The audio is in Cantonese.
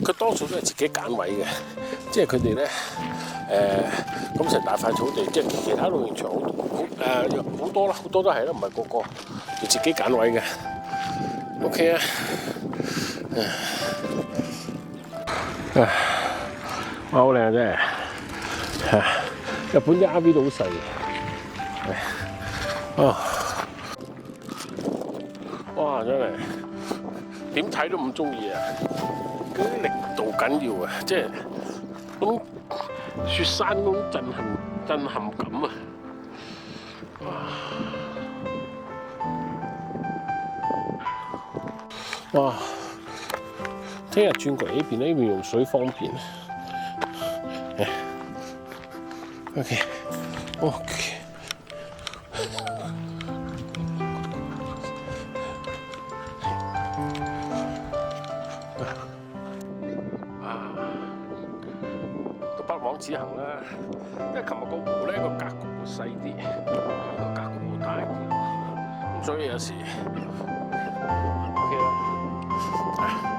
佢多數都係自己揀位嘅，即係佢哋咧咁成大塊草地，即係其他露營場好多啦，好多都係啦，唔係個個要自己揀位嘅。OK 啊，哇好靚啊真係，日本啲 RV 都好細嘅，哇真係點睇都唔中意啊！嗰啲力度緊要啊，即係嗰種雪山嗰種震撼感啊！哇！聽日轉過嚟呢邊咧，呢邊用水方便。OK。北往此行啦，因為琴日個湖咧個格局會細啲，個格局會大啲，咁所以有時 OK 啦。